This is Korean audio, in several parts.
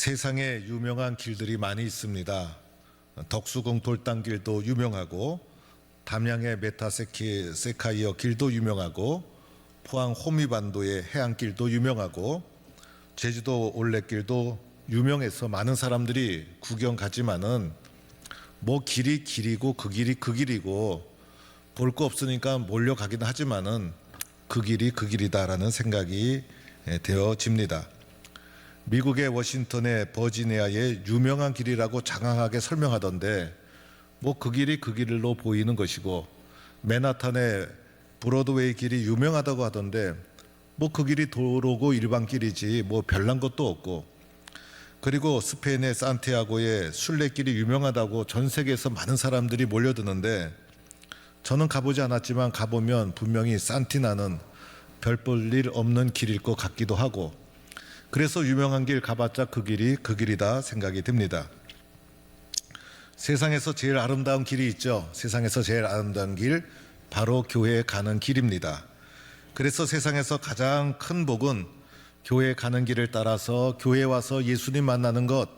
세상에 유명한 길들이 많이 있습니다. 덕수궁 돌담길도 유명하고, 담양의 세카이어 길도 유명하고, 포항 호미반도의 해안길도 유명하고, 제주도 올레길도 유명해서 많은 사람들이 구경 가지만은 뭐 길이 길이고 그 길이 그 길이고 볼 거 없으니까 몰려가긴 하지만은 그 길이 그 길이다라는 생각이 되어집니다. 미국의 워싱턴의 버지니아의 유명한 길이라고 장황하게 설명하던데 뭐 그 길이 그 길로 보이는 것이고, 맨하탄의 브로드웨이 길이 유명하다고 하던데 뭐 그 길이 도로고 일반길이지 뭐 별난 것도 없고, 그리고 스페인의 산티아고의 순례길이 유명하다고 전 세계에서 많은 사람들이 몰려드는데, 저는 가보지 않았지만 가보면 분명히 산티나는 별 볼 일 없는 길일 것 같기도 하고, 그래서 유명한 길 가봤자 그 길이 그 길이다 생각이 듭니다. 세상에서 제일 아름다운 길이 있죠. 세상에서 제일 아름다운 길, 바로 교회에 가는 길입니다. 그래서 세상에서 가장 큰 복은 교회에 가는 길을 따라서 교회에 와서 예수님 만나는 것,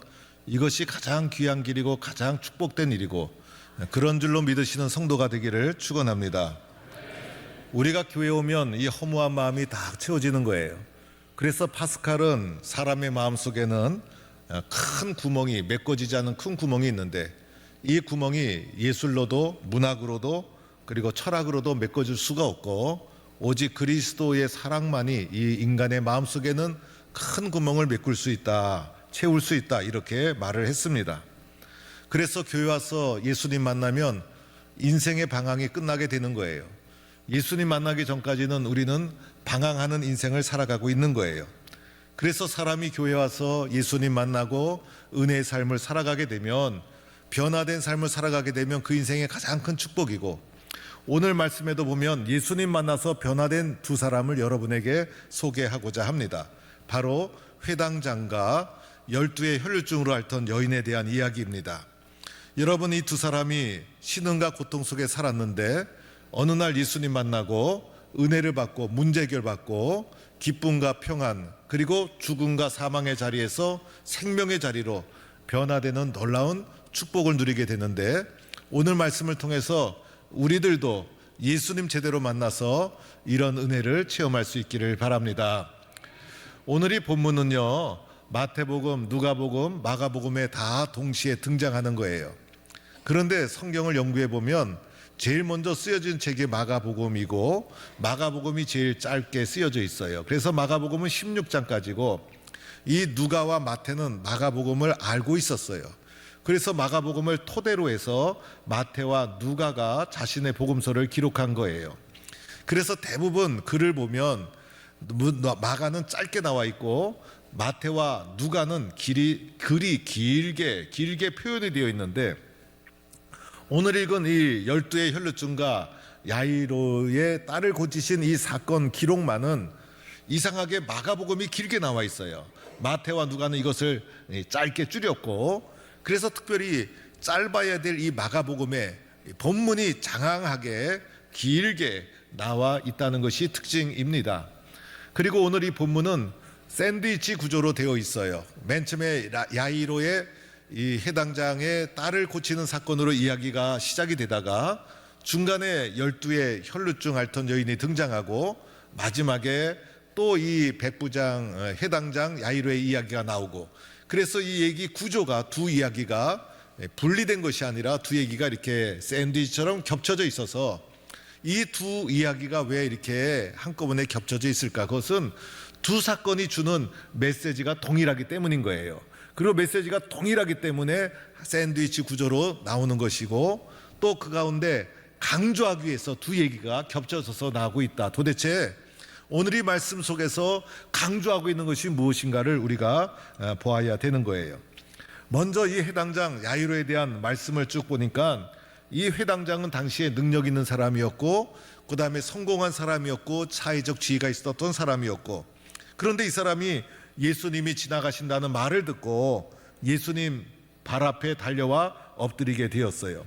이것이 가장 귀한 길이고 가장 축복된 일이고, 그런 줄로 믿으시는 성도가 되기를 축원합니다. 우리가 교회에 오면 이 허무한 마음이 다 채워지는 거예요. 그래서 파스칼은 사람의 마음속에는 큰 구멍이, 메꿔지지 않은 큰 구멍이 있는데, 이 구멍이 예술로도 문학으로도 그리고 철학으로도 메꿔질 수가 없고, 오직 그리스도의 사랑만이 이 인간의 마음속에는 큰 구멍을 메꿀 수 있다, 채울 수 있다, 이렇게 말을 했습니다. 그래서 교회 와서 예수님 만나면 인생의 방황이 끝나게 되는 거예요. 예수님 만나기 전까지는 우리는 방황하는 인생을 살아가고 있는 거예요. 그래서 사람이 교회 와서 예수님 만나고 은혜의 삶을 살아가게 되면, 변화된 삶을 살아가게 되면 그 인생의 가장 큰 축복이고, 오늘 말씀에도 보면 예수님 만나서 변화된 두 사람을 여러분에게 소개하고자 합니다. 바로 회당장과 12의 혈루증으로 앓던 여인에 대한 이야기입니다. 여러분, 이 두 사람이 신음과 고통 속에 살았는데 어느 날 예수님 만나고 은혜를 받고 문제 해결받고 기쁨과 평안, 그리고 죽음과 사망의 자리에서 생명의 자리로 변화되는 놀라운 축복을 누리게 되는데, 오늘 말씀을 통해서 우리들도 예수님 제대로 만나서 이런 은혜를 체험할 수 있기를 바랍니다. 오늘 이 본문은요, 마태복음, 누가복음, 마가복음에 다 동시에 등장하는 거예요. 그런데 성경을 연구해 보면 제일 먼저 쓰여진 책이 마가복음이고, 마가복음이 제일 짧게 쓰여져 있어요. 그래서 마가복음은 16장까지고, 이 누가와 마태는 마가복음을 알고 있었어요. 그래서 마가복음을 토대로 해서 마태와 누가가 자신의 복음서를 기록한 거예요. 그래서 대부분 글을 보면 마가는 짧게 나와 있고 마태와 누가는 글이 길게 표현이 되어 있는데, 오늘 읽은 이 12의 혈루증과 야이로의 딸을 고치신 이 사건 기록만은 이상하게 마가복음이 길게 나와 있어요. 마태와 누가는 이것을 짧게 줄였고, 그래서 특별히 짧아야 될 이 마가복음에 본문이 장황하게 길게 나와 있다는 것이 특징입니다. 그리고 오늘 이 본문은 샌드위치 구조로 되어 있어요. 맨 처음에 야이로의 이 해당장의 딸을 고치는 사건으로 이야기가 시작이 되다가 중간에 12의 혈루증 앓던 여인이 등장하고, 마지막에 또 이 백부장 해당장 야이로의 이야기가 나오고, 그래서 이 얘기 구조가, 두 이야기가 분리된 것이 아니라 두 얘기가 이렇게 샌드위치처럼 겹쳐져 있어서, 이 두 이야기가 왜 이렇게 한꺼번에 겹쳐져 있을까? 그것은 두 사건이 주는 메시지가 동일하기 때문인 거예요. 그리고 메시지가 동일하기 때문에 샌드위치 구조로 나오는 것이고, 또 그 가운데 강조하기 위해서 두 얘기가 겹쳐져서 나오고 있다. 도대체 오늘 이 말씀 속에서 강조하고 있는 것이 무엇인가를 우리가 보아야 되는 거예요. 먼저 이 회당장 야이로에 대한 말씀을 쭉 보니까, 이 회당장은 당시에 능력 있는 사람이었고, 그 다음에 성공한 사람이었고, 사회적 지위가 있었던 사람이었고, 그런데 이 사람이 예수님이 지나가신다는 말을 듣고 예수님 발 앞에 달려와 엎드리게 되었어요.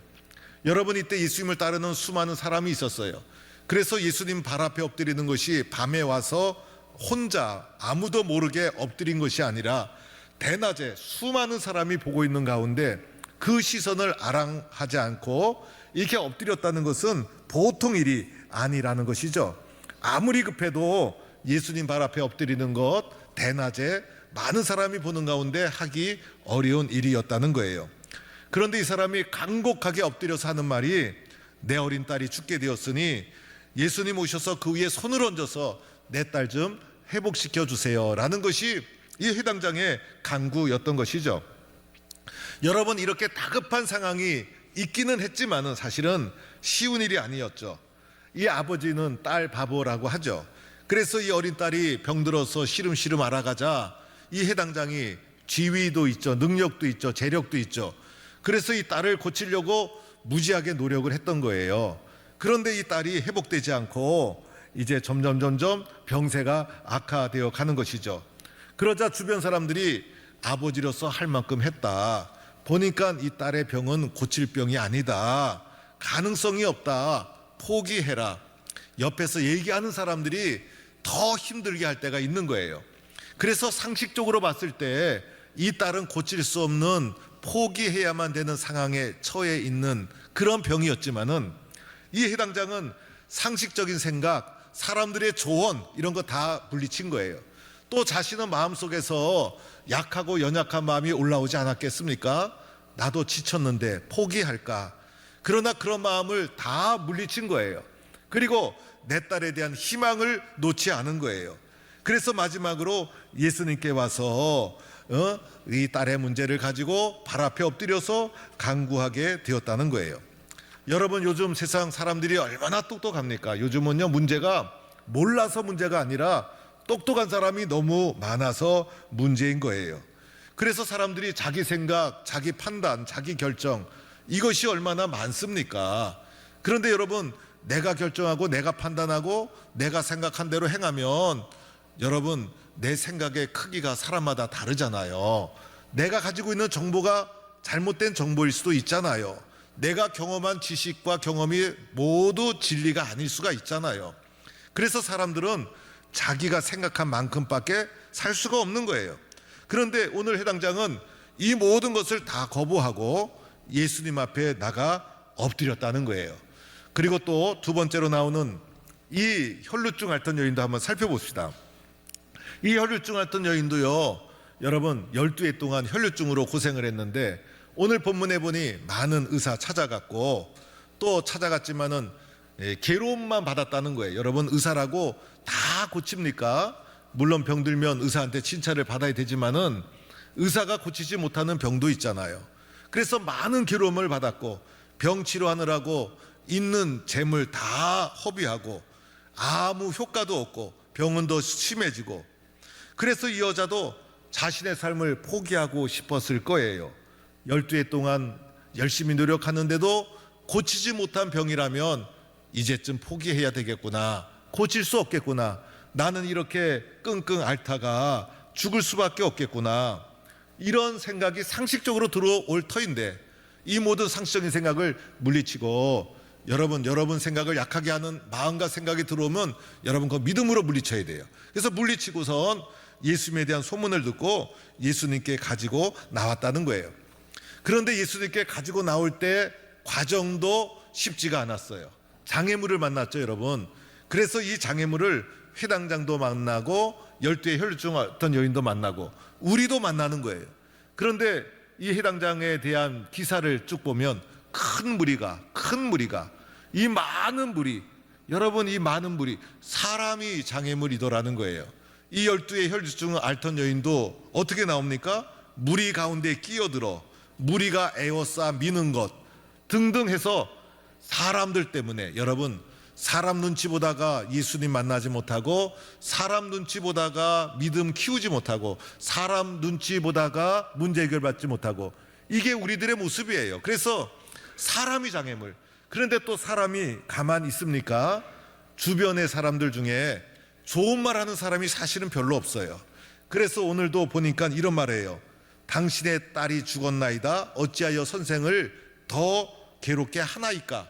여러분, 이때 예수님을 따르는 수많은 사람이 있었어요. 그래서 예수님 발 앞에 엎드리는 것이 밤에 와서 혼자 아무도 모르게 엎드린 것이 아니라 대낮에 수많은 사람이 보고 있는 가운데 그 시선을 아랑하지 않고 이렇게 엎드렸다는 것은 보통 일이 아니라는 것이죠. 아무리 급해도 예수님 발 앞에 엎드리는 것 대낮에 많은 사람이 보는 가운데 하기 어려운 일이었다는 거예요. 그런데 이 사람이 간곡하게 엎드려서 하는 말이 내 어린 딸이 죽게 되었으니 예수님 오셔서 그 위에 손을 얹어서 내 딸 좀 회복시켜 주세요 라는 것이 이 회당장의 간구였던 것이죠. 여러분, 이렇게 다급한 상황이 있기는 했지만은 사실은 쉬운 일이 아니었죠. 이 아버지는 딸 바보라고 하죠. 그래서 이 어린 딸이 병들어서 시름시름 알아가자 이 회당장이 지위도 있죠, 능력도 있죠, 재력도 있죠. 그래서 이 딸을 고치려고 무지하게 노력을 했던 거예요. 그런데 이 딸이 회복되지 않고 이제 점점 병세가 악화되어 가는 것이죠. 그러자 주변 사람들이 아버지로서 할 만큼 했다, 보니까 이 딸의 병은 고칠 병이 아니다, 가능성이 없다, 포기해라. 옆에서 얘기하는 사람들이 더 힘들게 할 때가 있는 거예요. 그래서 상식적으로 봤을 때 이 딸은 고칠 수 없는, 포기해야만 되는 상황에 처해 있는 그런 병이었지만은 이 해당장은 상식적인 생각, 사람들의 조언 이런 거 다 물리친 거예요. 또 자신은 마음속에서 약하고 연약한 마음이 올라오지 않았겠습니까? 나도 지쳤는데 포기할까? 그러나 그런 마음을 다 물리친 거예요. 그리고 내 딸에 대한 희망을 놓지 않은 거예요. 그래서 마지막으로 예수님께 와서 이 딸의 문제를 가지고 발 앞에 엎드려서 간구하게 되었다는 거예요. 여러분, 요즘 세상 사람들이 얼마나 똑똑합니까? 요즘은요, 문제가 몰라서 문제가 아니라 똑똑한 사람이 너무 많아서 문제인 거예요. 그래서 사람들이 자기 생각, 자기 판단, 자기 결정, 이것이 얼마나 많습니까? 그런데 여러분, 내가 결정하고 내가 판단하고 내가 생각한 대로 행하면 여러분, 내 생각의 크기가 사람마다 다르잖아요. 내가 가지고 있는 정보가 잘못된 정보일 수도 있잖아요. 내가 경험한 지식과 경험이 모두 진리가 아닐 수가 있잖아요. 그래서 사람들은 자기가 생각한 만큼밖에 살 수가 없는 거예요. 그런데 오늘 해당장은 이 모든 것을 다 거부하고 예수님 앞에 나가 엎드렸다는 거예요. 그리고 또 두 번째로 나오는 이 혈루증 앓던 여인도 한번 살펴봅시다. 이 혈루증 앓던 여인도요, 여러분 12해 동안 혈루증으로 고생을 했는데 오늘 본문에 보니 많은 의사 찾아갔고 또 찾아갔지만은 괴로움만 받았다는 거예요. 여러분, 의사라고 다 고칩니까? 물론 병들면 의사한테 칭찬을 받아야 되지만은 의사가 고치지 못하는 병도 있잖아요. 그래서 많은 괴로움을 받았고 병 치료하느라고 있는 재물 다 허비하고 아무 효과도 없고 병은 더 심해지고, 그래서 이 여자도 자신의 삶을 포기하고 싶었을 거예요. 12해 동안 열심히 노력하는데도 고치지 못한 병이라면 이제쯤 포기해야 되겠구나, 고칠 수 없겠구나, 나는 이렇게 끙끙 앓다가 죽을 수밖에 없겠구나, 이런 생각이 상식적으로 들어올 터인데 이 모든 상식적인 생각을 물리치고 여러분 생각을 약하게 하는 마음과 생각이 들어오면 여러분 그거 믿음으로 물리쳐야 돼요. 그래서 물리치고선 예수님에 대한 소문을 듣고 예수님께 가지고 나왔다는 거예요. 그런데 예수님께 가지고 나올 때 과정도 쉽지가 않았어요. 장애물을 만났죠, 여러분. 그래서 이 장애물을 회당장도 만나고 12의 혈루증 어떤 여인도 만나고 우리도 만나는 거예요. 그런데 이 회당장에 대한 기사를 쭉 보면 큰 무리가 이 많은 무리, 여러분 이 많은 무리, 사람이 장애물이더라는 거예요. 이 12의 혈루증 앓던 여인도 어떻게 나옵니까? 무리 가운데 끼어들어 무리가 에워싸 미는 것 등등 해서 사람들 때문에, 여러분 사람 눈치 보다가 예수님 만나지 못하고 사람 눈치 보다가 믿음 키우지 못하고 사람 눈치 보다가 문제 해결받지 못하고, 이게 우리들의 모습이에요. 그래서 사람이 장애물. 그런데 또 사람이 가만히 있습니까? 주변의 사람들 중에 좋은 말 하는 사람이 사실은 별로 없어요. 그래서 오늘도 보니까 이런 말이에요. 당신의 딸이 죽었나이다, 어찌하여 선생을 더 괴롭게 하나이까?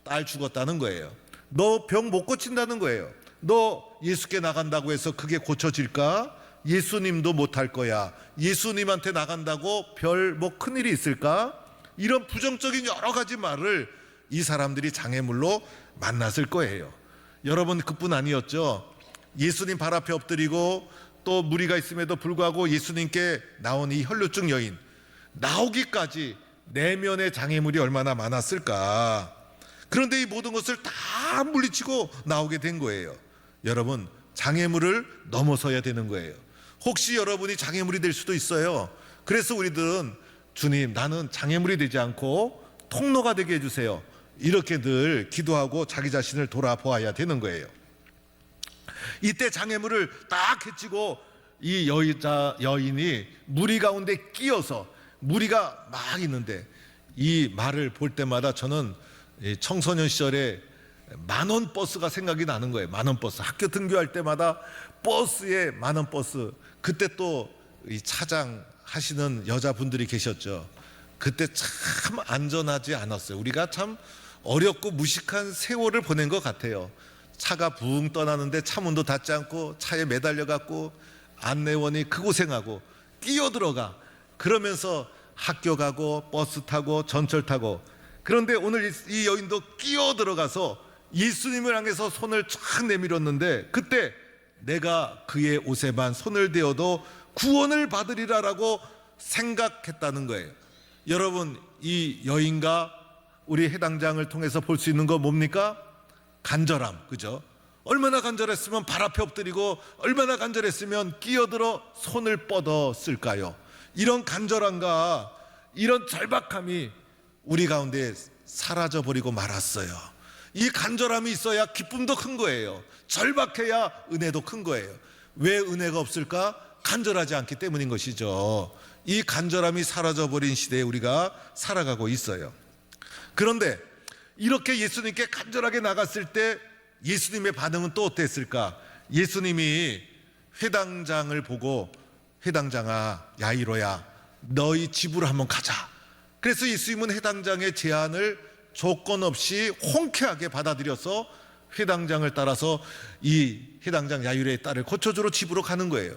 딸 죽었다는 거예요. 너 병 못 고친다는 거예요. 너 예수께 나간다고 해서 그게 고쳐질까? 예수님도 못할 거야. 예수님한테 나간다고 별 뭐 큰일이 있을까? 이런 부정적인 여러 가지 말을 이 사람들이 장애물로 만났을 거예요. 여러분, 그뿐 아니었죠. 예수님 발 앞에 엎드리고 또 무리가 있음에도 불구하고 예수님께 나온 이 혈루증 여인, 나오기까지 내면의 장애물이 얼마나 많았을까. 그런데 이 모든 것을 다 물리치고 나오게 된 거예요. 여러분, 장애물을 넘어서야 되는 거예요. 혹시 여러분이 장애물이 될 수도 있어요. 그래서 우리들은 주님, 나는 장애물이 되지 않고 통로가 되게 해주세요, 이렇게 늘 기도하고 자기 자신을 돌아보아야 되는 거예요. 이때 장애물을 딱 해치고 이 여인이 무리 가운데 끼어서, 무리가 막 있는데 이 말을 볼 때마다 저는 청소년 시절에 만원 버스가 생각이 나는 거예요. 만원 버스, 학교 등교할 때마다 버스에 만원 버스. 그때 또 이 차장 하시는 여자분들이 계셨죠. 그때 참 안전하지 않았어요. 우리가 참 어렵고 무식한 세월을 보낸 것 같아요. 차가 붕 떠나는데 차문도 닫지 않고 차에 매달려 갖고 안내원이 그 고생하고 끼어들어가, 그러면서 학교 가고 버스 타고 전철 타고. 그런데 오늘 이 여인도 끼어들어가서 예수님을 향해서 손을 쫙 내밀었는데, 그때 내가 그의 옷에만 손을 대어도 구원을 받으리라라고 생각했다는 거예요. 여러분, 이 여인과 우리 해당장을 통해서 볼 수 있는 거 뭡니까? 간절함, 그죠? 얼마나 간절했으면 발 앞에 엎드리고, 얼마나 간절했으면 끼어들어 손을 뻗었을까요? 이런 간절함과 이런 절박함이 우리 가운데 사라져버리고 말았어요. 이 간절함이 있어야 기쁨도 큰 거예요. 절박해야 은혜도 큰 거예요. 왜 은혜가 없을까? 간절하지 않기 때문인 것이죠. 이 간절함이 사라져버린 시대에 우리가 살아가고 있어요. 그런데 이렇게 예수님께 간절하게 나갔을 때 예수님의 반응은 또 어땠을까? 예수님이 회당장을 보고, 회당장아, 야이로야, 너희 집으로 한번 가자. 그래서 예수님은 회당장의 제안을 조건 없이 홍쾌하게 받아들여서 회당장을 따라서 이 회당장 야이로의 딸을 고쳐주러 집으로 가는 거예요.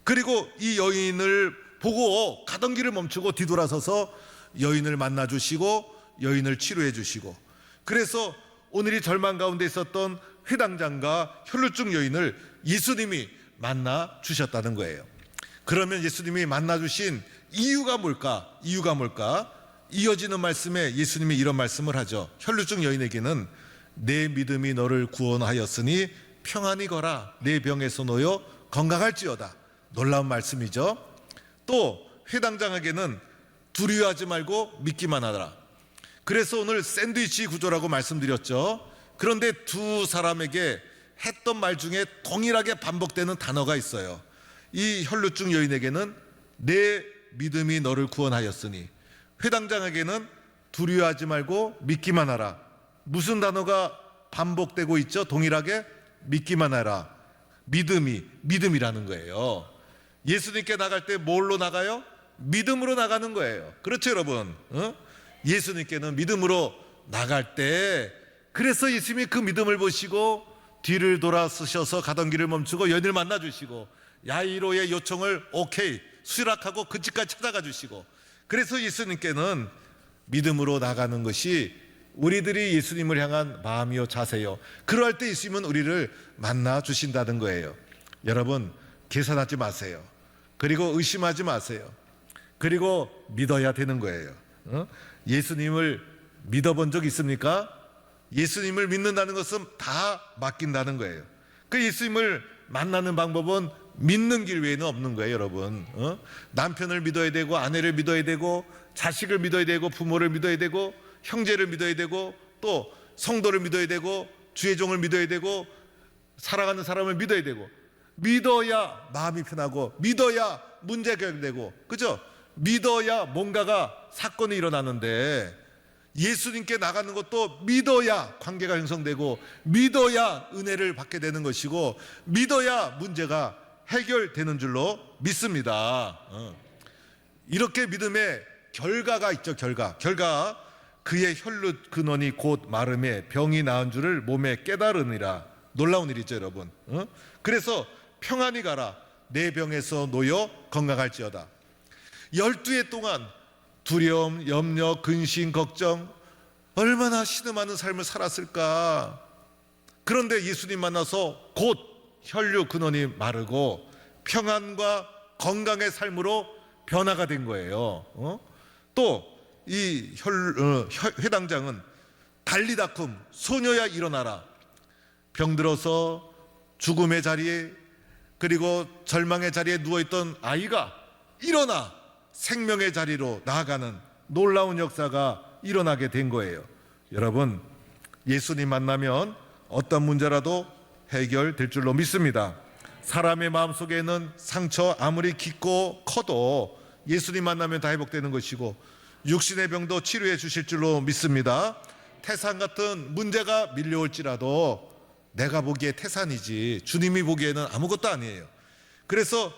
그리고 이 여인을 보고 가던 길을 멈추고 뒤돌아서서 여인을 만나주시고 여인을 치료해 주시고, 그래서 오늘 이 절망 가운데 있었던 회당장과 혈루증 여인을 예수님이 만나 주셨다는 거예요. 그러면 예수님이 만나 주신 이유가 뭘까? 이유가 뭘까? 이어지는 말씀에 예수님이 이런 말씀을 하죠. 혈루증 여인에게는 내 믿음이 너를 구원하였으니 평안히 거라, 내 병에서 놓여 건강할지어다. 놀라운 말씀이죠. 또 회당장에게는 두려워하지 말고 믿기만 하라. 그래서 오늘 샌드위치 구조라고 말씀드렸죠. 그런데 두 사람에게 했던 말 중에 동일하게 반복되는 단어가 있어요. 이 혈루증 여인에게는 내 믿음이 너를 구원하였으니, 회당장에게는 두려워하지 말고 믿기만 하라. 무슨 단어가 반복되고 있죠? 동일하게 믿기만 하라. 믿음이라는 거예요. 예수님께 나갈 때 뭘로 나가요? 믿음으로 나가는 거예요. 그렇죠, 여러분? 예수님께는 믿음으로 나갈 때, 그래서 예수님이 그 믿음을 보시고 뒤를 돌아서셔서 가던 길을 멈추고 여인을 만나 주시고, 야이로의 요청을 오케이 수락하고 그 집까지 찾아가 주시고, 그래서 예수님께는 믿음으로 나가는 것이 우리들이 예수님을 향한 마음이요 자세요. 그럴 때 예수님은 우리를 만나 주신다는 거예요. 여러분, 계산하지 마세요. 그리고 의심하지 마세요. 그리고 믿어야 되는 거예요. 예수님을 믿어본 적 있습니까? 예수님을 믿는다는 것은 다 맡긴다는 거예요. 그 예수님을 만나는 방법은 믿는 길 외에는 없는 거예요, 여러분. 남편을 믿어야 되고, 아내를 믿어야 되고, 자식을 믿어야 되고, 부모를 믿어야 되고, 형제를 믿어야 되고, 또 성도를 믿어야 되고, 주의 종을 믿어야 되고, 살아가는 사람을 믿어야 되고, 믿어야 마음이 편하고, 믿어야 문제 해결되고, 그죠? 믿어야 뭔가가 사건이 일어나는데, 예수님께 나가는 것도 믿어야 관계가 형성되고, 믿어야 은혜를 받게 되는 것이고, 믿어야 문제가 해결되는 줄로 믿습니다. 이렇게 믿음의 결과가 있죠. 결과. 그의 혈루 근원이 곧 마름에 병이 나은 줄을 몸에 깨달으니라. 놀라운 일이죠, 여러분. 그래서 평안히 가라, 내 병에서 놓여 건강할지어다. 12해 동안 두려움, 염려, 근심, 걱정, 얼마나 신음하는 삶을 살았을까. 그런데 예수님 만나서 곧 혈류 근원이 마르고 평안과 건강의 삶으로 변화가 된 거예요. 또 이 회당장은 달리다쿰 소녀야 일어나라. 병들어서 죽음의 자리에, 그리고 절망의 자리에 누워있던 아이가 일어나 생명의 자리로 나아가는 놀라운 역사가 일어나게 된 거예요. 여러분, 예수님 만나면 어떤 문제라도 해결될 줄로 믿습니다. 사람의 마음속에는 상처 아무리 깊고 커도 예수님 만나면 다 회복되는 것이고, 육신의 병도 치료해 주실 줄로 믿습니다. 태산 같은 문제가 밀려올지라도 내가 보기에 태산이지 주님이 보기에는 아무것도 아니에요. 그래서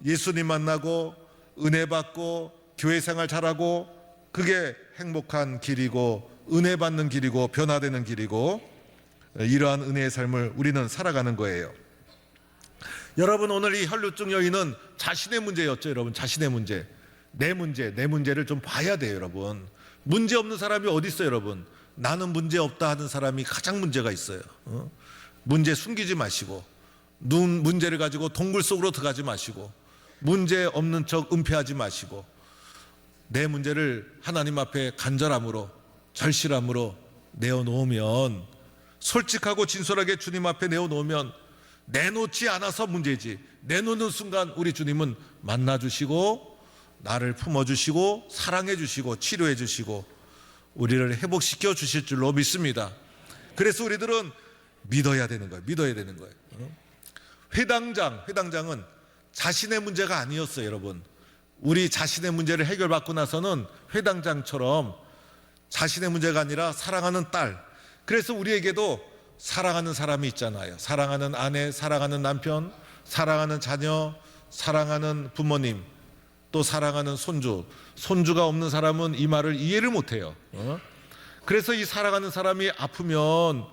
예수님 만나고 은혜 받고 교회 생활 잘하고, 그게 행복한 길이고 은혜 받는 길이고 변화되는 길이고, 이러한 은혜의 삶을 우리는 살아가는 거예요. 여러분, 오늘 이 혈루증 여인은 자신의 문제였죠. 여러분, 자신의 문제, 내 문제를 좀 봐야 돼요. 여러분, 문제 없는 사람이 어디 있어요? 여러분, 나는 문제 없다 하는 사람이 가장 문제가 있어요. 문제 숨기지 마시고, 문제를 가지고 동굴 속으로 들어가지 마시고, 문제 없는 척 은폐하지 마시고, 내 문제를 하나님 앞에 간절함으로 절실함으로 내어놓으면, 솔직하고 진솔하게 주님 앞에 내어놓으면, 내놓지 않아서 문제지, 내놓는 순간 우리 주님은 만나주시고 나를 품어주시고 사랑해주시고 치료해주시고 우리를 회복시켜 주실 줄로 믿습니다. 그래서 우리들은 믿어야 되는 거예요. 믿어야 되는 거예요. 회당장은 자신의 문제가 아니었어요. 여러분, 우리 자신의 문제를 해결받고 나서는 회당장처럼 자신의 문제가 아니라 사랑하는 딸, 그래서 우리에게도 사랑하는 사람이 있잖아요. 사랑하는 아내, 사랑하는 남편, 사랑하는 자녀, 사랑하는 부모님, 또 사랑하는 손주가 없는 사람은 이 말을 이해를 못해요. 그래서 이 사랑하는 사람이 아프면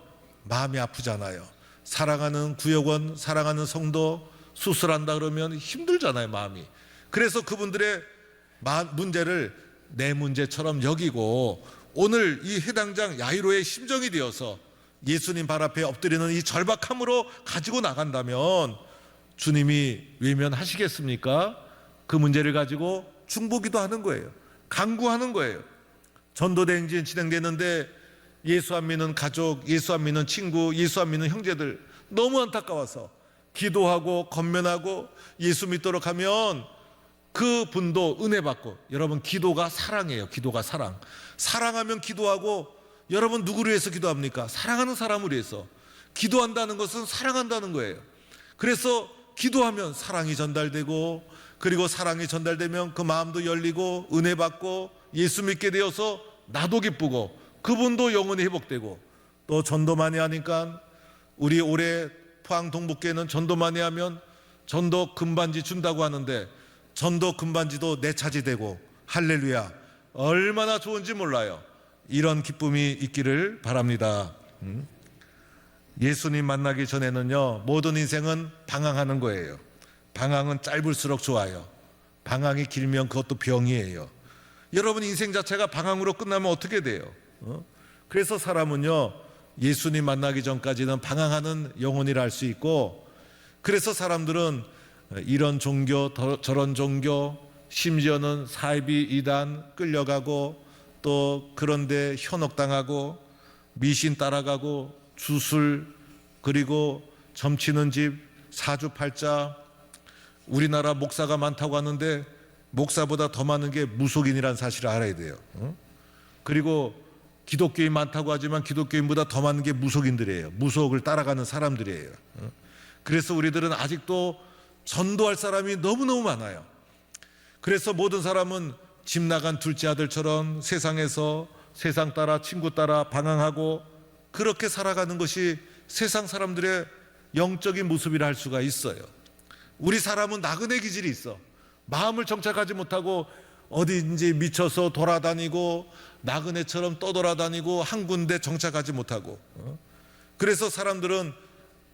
마음이 아프잖아요. 사랑하는 구역원, 사랑하는 성도 수술한다 그러면 힘들잖아요, 마음이. 그래서 그분들의 문제를 내 문제처럼 여기고, 오늘 이 회당장 야이로의 심정이 되어서 예수님 발 앞에 엎드리는 이 절박함으로 가지고 나간다면 주님이 외면하시겠습니까? 그 문제를 가지고 중보기도 하는 거예요. 간구하는 거예요. 전도대행진 진행되는데 예수 안 믿는 가족, 예수 안 믿는 친구, 예수 안 믿는 형제들 너무 안타까워서 기도하고 권면하고 예수 믿도록 하면 그 분도 은혜 받고. 여러분, 기도가 사랑이에요. 기도가 사랑. 사랑하면 기도하고. 여러분, 누구를 위해서 기도합니까? 사랑하는 사람을 위해서. 기도한다는 것은 사랑한다는 거예요. 그래서 기도하면 사랑이 전달되고, 그리고 사랑이 전달되면 그 마음도 열리고 은혜 받고 예수 믿게 되어서 나도 기쁘고 그분도 영원히 회복되고. 또 전도 많이 하니까, 우리 올해 포항 동북교회는 전도 많이 하면 전도 금반지 준다고 하는데, 전도 금반지도 내 차지되고, 할렐루야, 얼마나 좋은지 몰라요. 이런 기쁨이 있기를 바랍니다. 예수님 만나기 전에는요, 모든 인생은 방황하는 거예요. 방황은 짧을수록 좋아요. 방황이 길면 그것도 병이에요. 여러분, 인생 자체가 방황으로 끝나면 어떻게 돼요? 그래서 사람은요, 예수님 만나기 전까지는 방황하는 영혼이라 할 수 있고, 그래서 사람들은 이런 종교 저런 종교, 심지어는 사이비 이단 끌려가고, 또 그런데 현혹당하고 미신 따라가고 주술, 그리고 점치는 집, 사주팔자. 우리나라 목사가 많다고 하는데 목사보다 더 많은 게 무속인이라는 사실을 알아야 돼요. 그리고 기독교인 많다고 하지만 기독교인보다 더 많은 게 무속인들이에요. 무속을 따라가는 사람들이에요. 그래서 우리들은 아직도 전도할 사람이 너무너무 많아요. 그래서 모든 사람은 집 나간 둘째 아들처럼 세상에서 세상 따라 친구 따라 방황하고 그렇게 살아가는 것이 세상 사람들의 영적인 모습이라 할 수가 있어요. 우리 사람은 나그네 기질이 있어. 마음을 정착하지 못하고 어디인지 미쳐서 돌아다니고 나그네처럼 떠돌아다니고 한 군데 정착하지 못하고. 그래서 사람들은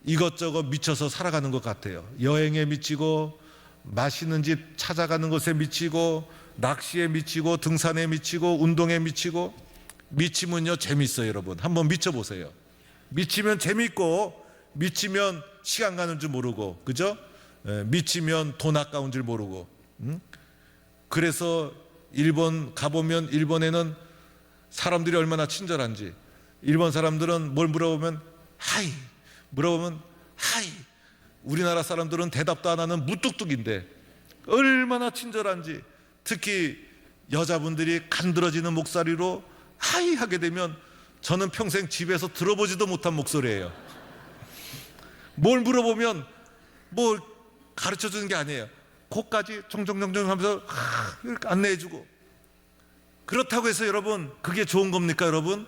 이것저것 미쳐서 살아가는 것 같아요. 여행에 미치고 맛있는 집 찾아가는 것에 미치고, 낚시에 미치고, 등산에 미치고, 운동에 미치고. 미치면요 재밌어요. 여러분 한번 미쳐보세요. 미치면 재밌고, 미치면 시간 가는 줄 모르고, 그죠? 미치면 돈 아까운 줄 모르고. 그래서 일본 가보면, 일본에는 사람들이 얼마나 친절한지, 일본 사람들은 뭘 물어보면 하이, 물어보면 하이. 우리나라 사람들은 대답도 안 하는 무뚝뚝인데 얼마나 친절한지. 특히 여자분들이 간드러지는 목소리로 하이 하게 되면 저는 평생 집에서 들어보지도 못한 목소리예요. 뭘 물어보면 뭘 가르쳐 주는 게 아니에요. 코까지 정정정정 하면서 이렇게 안내해주고. 그렇다고 해서 여러분 그게 좋은 겁니까? 여러분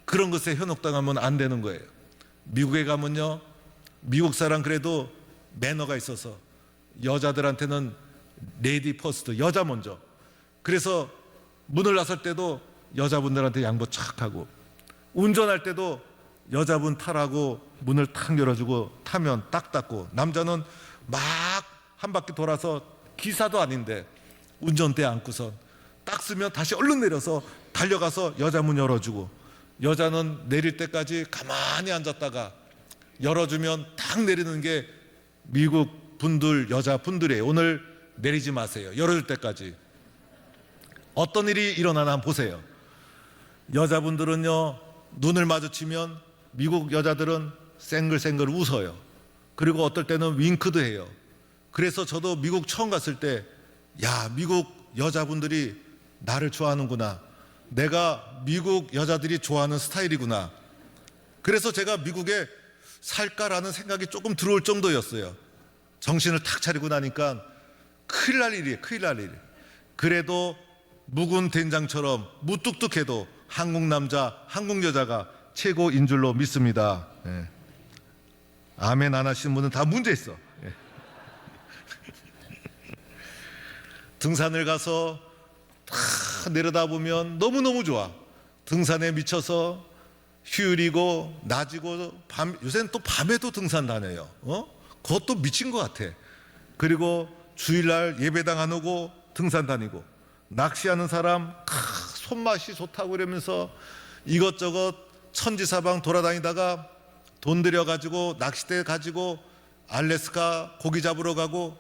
그런 것에 현혹당하면 안 되는 거예요. 미국에 가면요, 미국 사람 그래도 매너가 있어서 여자들한테는 레디 퍼스트, 여자 먼저. 그래서 문을 나설 때도 여자분들한테 양보 착 하고, 운전할 때도 여자분 타라고 문을 탁 열어주고 타면 딱 닫고, 남자는 막 한 바퀴 돌아서 기사도 아닌데 운전대에 앉고선 딱 쓰면 다시 얼른 내려서 달려가서 여자 문 열어주고, 여자는 내릴 때까지 가만히 앉았다가 열어주면 딱 내리는 게 미국 분들, 여자분들이에요. 오늘 내리지 마세요. 열어줄 때까지. 어떤 일이 일어나나 한번 보세요. 여자분들은요, 눈을 마주치면 미국 여자들은 쌩글쌩글 웃어요. 그리고 어떨 때는 윙크도 해요. 그래서 저도 미국 처음 갔을 때, 야, 미국 여자분들이 나를 좋아하는구나. 내가 미국 여자들이 좋아하는 스타일이구나. 그래서 제가 미국에 살까라는 생각이 조금 들어올 정도였어요. 정신을 탁 차리고 나니까 큰일 날 일이에요. 큰일 날 일. 그래도 묵은 된장처럼 무뚝뚝해도 한국 남자, 한국 여자가 최고인 줄로 믿습니다. 예. 아멘 안 하시는 분은 다 문제 있어. 예. 등산을 가서 다 내려다보면 너무너무 좋아. 등산에 미쳐서 휴일이고 낮이고 요새는 또 밤에도 등산 다녀요. 그것도 미친 것 같아. 그리고 주일날 예배당 안 오고 등산 다니고, 낚시하는 사람 손맛이 좋다고 그러면서 이것저것 천지사방 돌아다니다가 돈 들여가지고 낚싯대 가지고 알래스카 고기 잡으러 가고.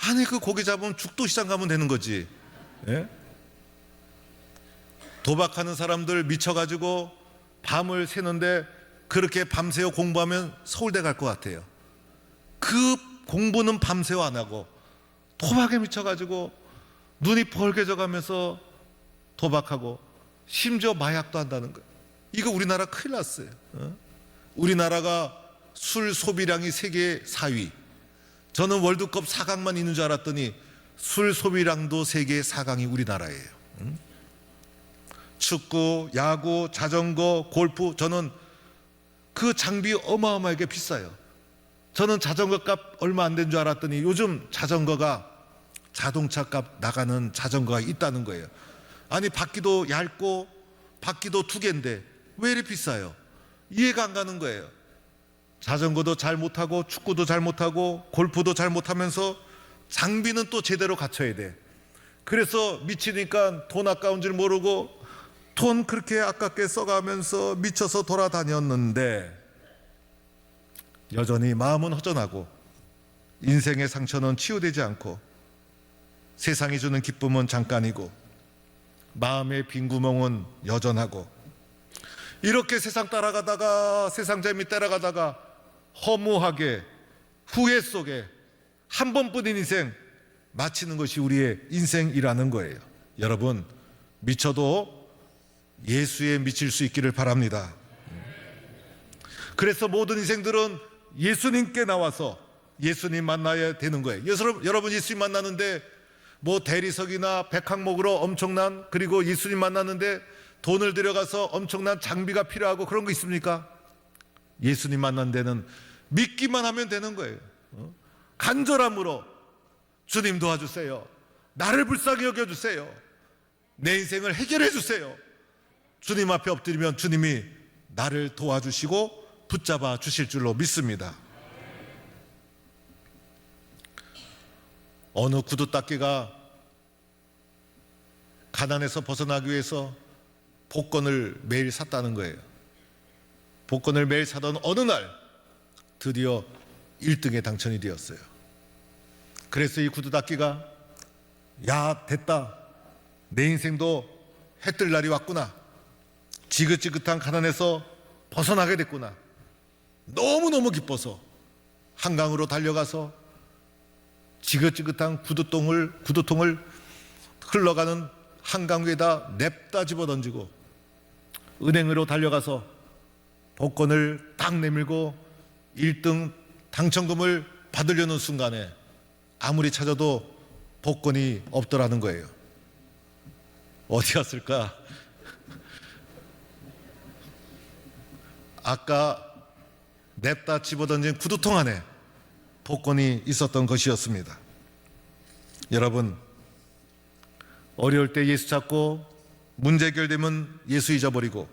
아니 그 고기 잡으면 죽도시장 가면 되는 거지. 예? 도박하는 사람들 미쳐가지고 밤을 새는데 그렇게 밤새워 공부하면 서울대 갈 것 같아요. 그 공부는 밤새워 안 하고 도박에 미쳐가지고 눈이 벌게져 가면서 도박하고, 심지어 마약도 한다는 거예요. 이거 우리나라 큰일 났어요. 우리나라가 술 소비량이 세계 4위. 저는 월드컵 4강만 있는 줄 알았더니 술 소비량도 세계 4강이 우리나라예요. 축구, 야구, 자전거, 골프. 저는 그 장비 어마어마하게 비싸요. 저는 자전거 값 얼마 안 된 줄 알았더니 요즘 자전거가 자동차 값 나가는 자전거가 있다는 거예요. 아니 바퀴도 얇고 바퀴도 2개인데 왜 이렇게 비싸요? 이해가 안 가는 거예요. 자전거도 잘 못하고 축구도 잘 못하고 골프도 잘 못하면서 장비는 또 제대로 갖춰야 돼. 그래서 미치니까 돈 아까운 줄 모르고 돈 그렇게 아깝게 써가면서 미쳐서 돌아다녔는데, 여전히 마음은 허전하고 인생의 상처는 치유되지 않고 세상이 주는 기쁨은 잠깐이고 마음의 빈 구멍은 여전하고, 이렇게 세상 따라가다가, 세상 재미 따라가다가 허무하게 후회 속에 한 번뿐인 인생 마치는 것이 우리의 인생이라는 거예요. 여러분, 미쳐도 예수에 미칠 수 있기를 바랍니다. 그래서 모든 인생들은 예수님께 나와서 예수님 만나야 되는 거예요. 여러분 예수님 만나는데 뭐 대리석이나 백항목으로 엄청난, 그리고 예수님 만나는데 돈을 들여가서 엄청난 장비가 필요하고 그런 거 있습니까? 예수님 만난 데는 믿기만 하면 되는 거예요. 간절함으로 주님 도와주세요. 나를 불쌍히 여겨주세요. 내 인생을 해결해 주세요. 주님 앞에 엎드리면 주님이 나를 도와주시고 붙잡아 주실 줄로 믿습니다. 어느 구두닦이가 가난에서 벗어나기 위해서 복권을 매일 샀다는 거예요. 복권을 매일 사던 어느 날 드디어 1등에 당첨이 되었어요. 그래서 이 구두닦이가 야, 됐다. 내 인생도 해 뜰 날이 왔구나. 지긋지긋한 가난에서 벗어나게 됐구나. 너무너무 기뻐서 한강으로 달려가서 지긋지긋한 구두통을 흘러가는 한강 위에다 냅다 집어던지고 은행으로 달려가서 복권을 딱 내밀고 1등 당첨금을 받으려는 순간에 아무리 찾아도 복권이 없더라는 거예요. 어디 갔을까? 아까 냅다 집어던진 구두통 안에 복권이 있었던 것이었습니다. 여러분, 어려울 때 예수 찾고 문제 해결되면 예수 잊어버리고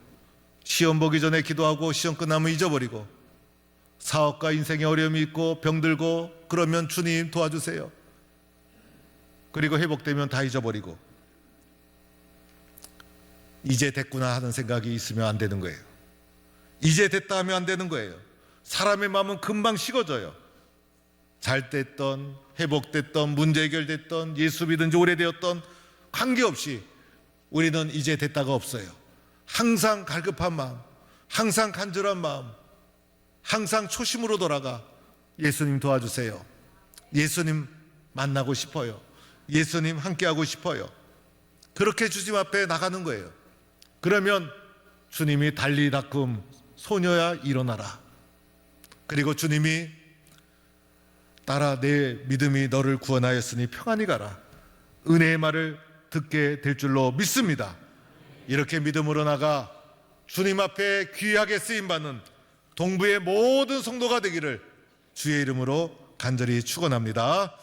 시험 보기 전에 기도하고 시험 끝나면 잊어버리고 사업과 인생에 어려움이 있고 병들고 그러면 주님 도와주세요. 그리고 회복되면 다 잊어버리고 이제 됐구나 하는 생각이 있으면 안 되는 거예요. 이제 됐다 하면 안 되는 거예요. 사람의 마음은 금방 식어져요. 잘 됐던, 회복됐던, 문제 해결됐던, 예수 믿은 지 오래되었던 관계없이 우리는 이제 됐다가 없어요. 항상 갈급한 마음, 항상 간절한 마음, 항상 초심으로 돌아가 예수님 도와주세요. 예수님 만나고 싶어요. 예수님 함께하고 싶어요. 그렇게 주님 앞에 나가는 거예요. 그러면 주님이 달리 닦음 소녀야 일어나라. 그리고 주님이 따라 내 믿음이 너를 구원하였으니 평안히 가라. 은혜의 말을 듣게 될 줄로 믿습니다. 이렇게 믿음으로 나가 주님 앞에 귀하게 쓰임받는 동부의 모든 성도가 되기를 주의 이름으로 간절히 축원합니다.